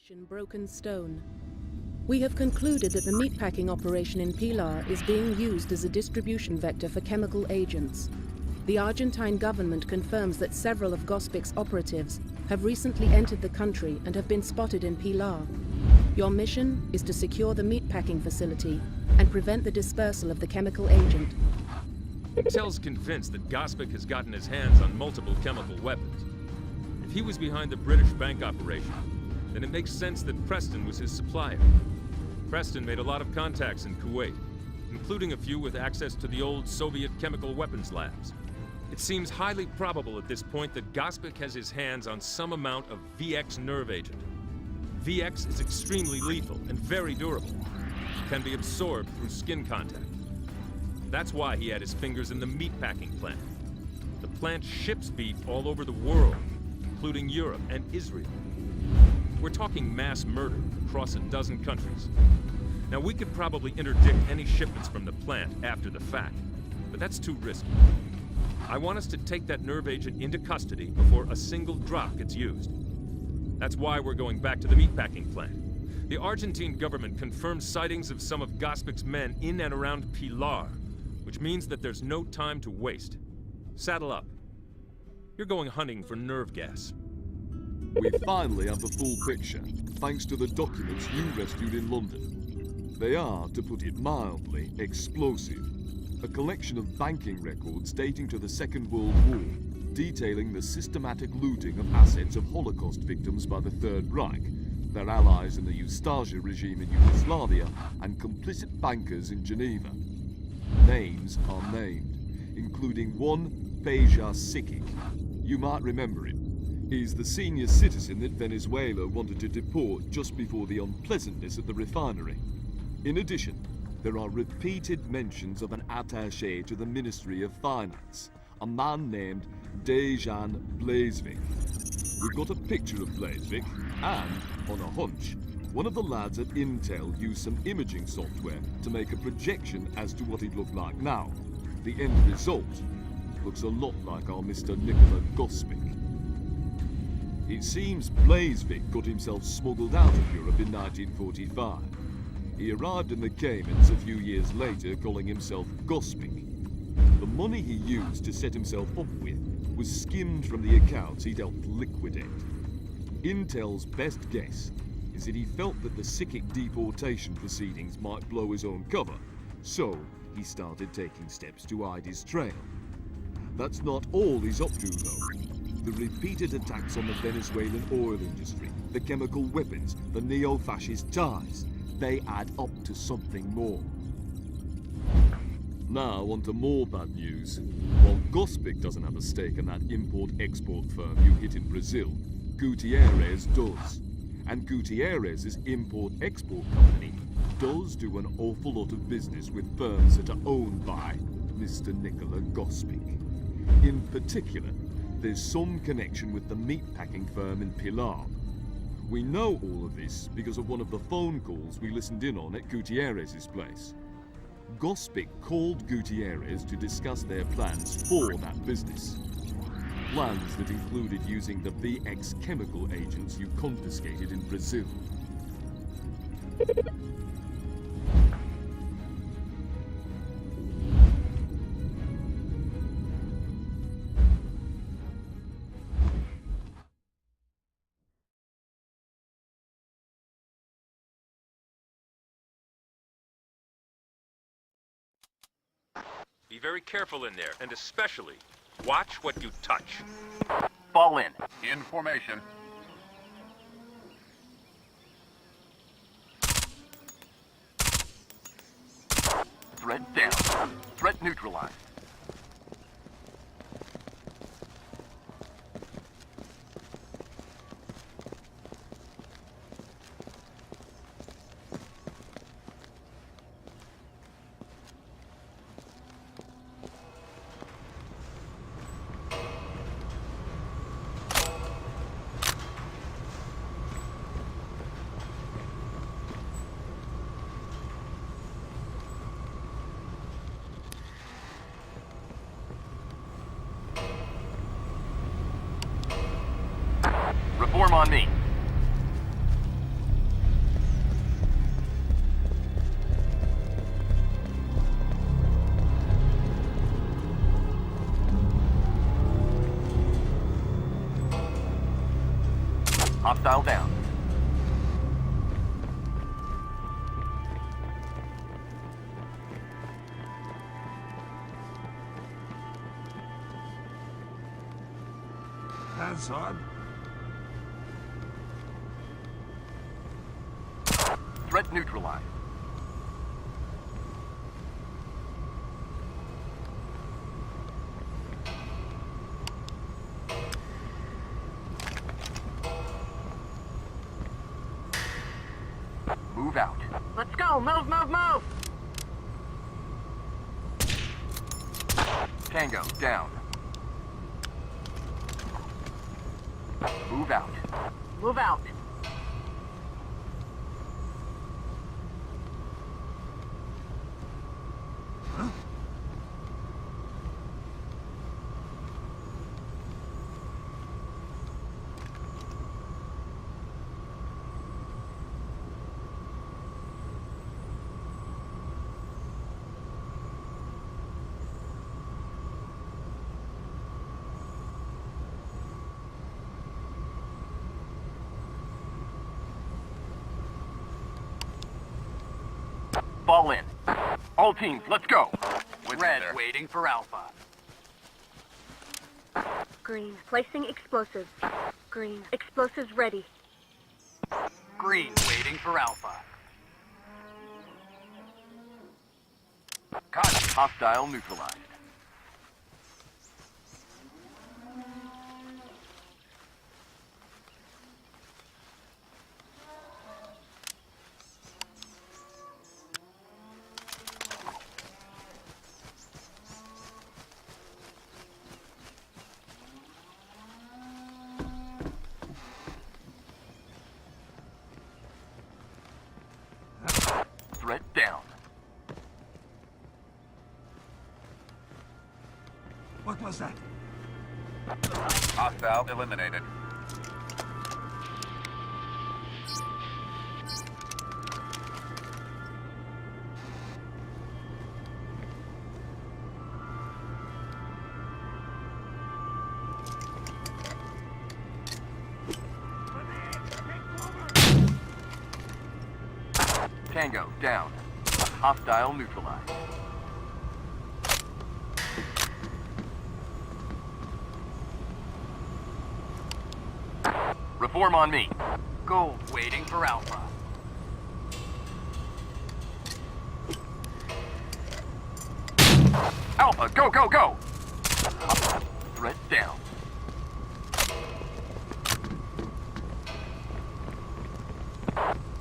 Mission Broken Stone. We have concluded that the meatpacking operation in Pilar is being used as a distribution vector for chemical agents. The Argentine government confirms that several of Gospic's operatives have recently entered the country and have been spotted in Pilar. Your mission is to secure the meatpacking facility and prevent the dispersal of the chemical agent. Intel's convinced that Gospic has gotten his hands on multiple chemical weapons. If he was behind the British bank operation, then it makes sense that Preston was his supplier. Preston made a lot of contacts in Kuwait, including a few with access to the old Soviet chemical weapons labs. It seems highly probable at this point that Gospic has his hands on some amount of VX nerve agent. VX is extremely lethal and very durable. It can be absorbed through skin contact. That's why he had his fingers in the meatpacking plant. The plant ships beef all over the world, including Europe and Israel. We're talking mass murder across a dozen countries. Now, we could probably interdict any shipments from the plant after the fact, but that's too risky. I want us to take that nerve agent into custody before a single drop gets used. That's why we're going back to the meatpacking plant. The Argentine government confirms sightings of some of Gospic's men in and around Pilar, which means that there's no time to waste. Saddle up. You're going hunting for nerve gas. We finally have the full picture, thanks to the documents you rescued in London. They are, to put it mildly, explosive. A collection of banking records dating to the Second World War, detailing the systematic looting of assets of Holocaust victims by the Third Reich, their allies in the Ustaša regime in Yugoslavia, and complicit bankers in Geneva. Names are named, including one Peja Sikic. You might remember him. He's the senior citizen that Venezuela wanted to deport just before the unpleasantness at the refinery. In addition, there are repeated mentions of an attaché to the Ministry of Finance, a man named Dejan Blazevik. We've got a picture of Blazevik, and, on a hunch, one of the lads at Intel used some imaging software to make a projection as to what he'd look like now. The end result looks a lot like our Mr. Nikola Gospic. It seems Blazevik got himself smuggled out of Europe in 1945. He arrived in the Caymans a few years later, calling himself Gospic. The money he used to set himself up with was skimmed from the accounts he'd helped liquidate. Intel's best guess is that he felt that the Sikic deportation proceedings might blow his own cover, so he started taking steps to hide his trail. That's not all he's up to, though. The repeated attacks on the Venezuelan oil industry, the chemical weapons, the neo-fascist ties, they add up to something more. Now on to more bad news. While Gospic doesn't have a stake in that import-export firm you hit in Brazil, Gutierrez does. And Gutierrez's import-export company does do an awful lot of business with firms that are owned by Mr. Nikola Gospic. In particular, there's some connection with the meatpacking firm in Pilar. We know all of this because of one of the phone calls we listened in on at Gutierrez's place. Gospic called Gutierrez to discuss their plans for that business. Plans that included using the VX chemical agents you confiscated in Brazil. Be very careful in there, and especially, watch what you touch. Fall in. In formation. Threat down. Threat neutralized. Reform on me. Hostile down. Hands on. Threat neutralized. Move out. Let's go! Move, move, move! Tango, down. Move out. Move out. Fall in. All teams, let's go. Red, waiting for Alpha. Green, placing explosives. Green, explosives ready. Green, waiting for Alpha. Hostile neutralized. Threat down. What was that? Hostile eliminated. Tango, down. Hostile neutralized. Reform on me. Gold, waiting for Alpha. Alpha, go, go, go! Threat down.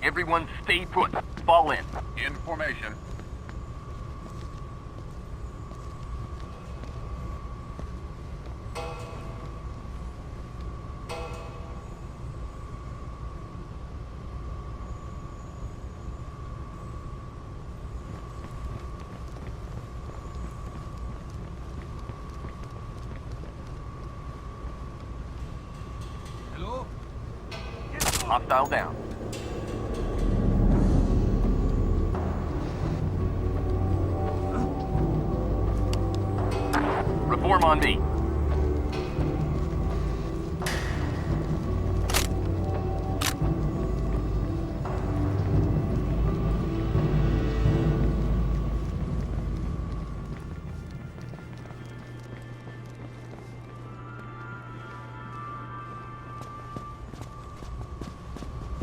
Everyone stay put. Fall in. In formation. Hello? Hostile down. Reform on me.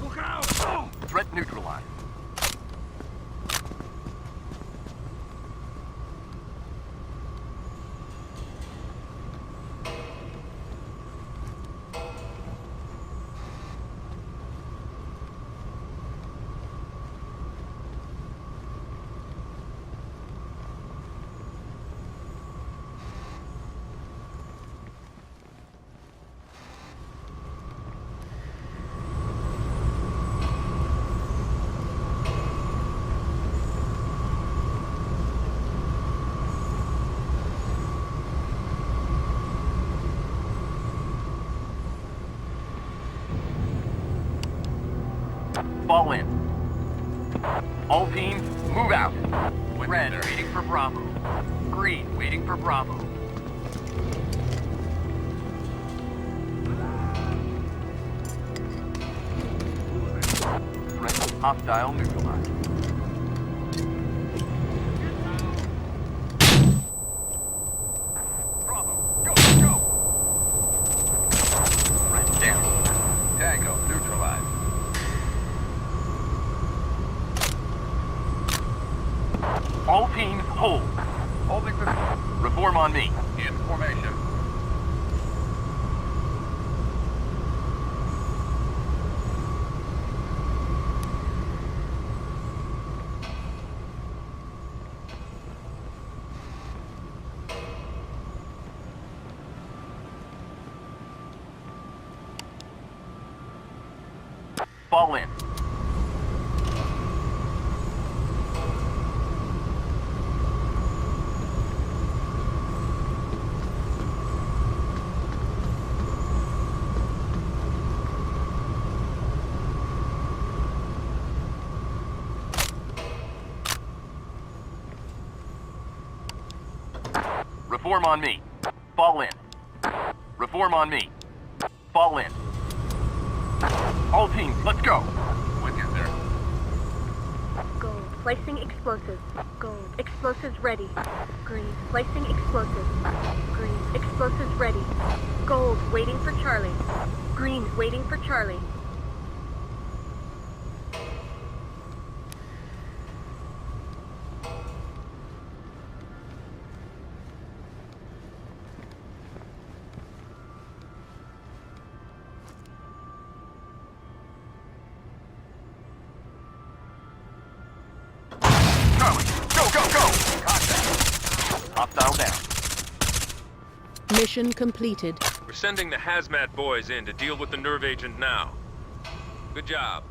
Look out! Oh! Threat neutralized. Fall in. All teams, move out. Red, waiting for Bravo. Green, waiting for Bravo. Hostile neutralized. Bravo. Go, go! Right down. Tango neutralized. All teams hold. Holding position. Reform on me. In formation. Fall in. Reform on me. Fall in. Reform on me. Fall in. All teams, let's go. With you, sir. Gold. Placing explosives. Gold. Explosives ready. Green. Placing explosives. Green. Explosives ready. Gold. Waiting for Charlie. Green. Waiting for Charlie. Charlie, go, go, go! Contact. Hostile down. Mission completed. We're sending the hazmat boys in to deal with the nerve agent now. Good job.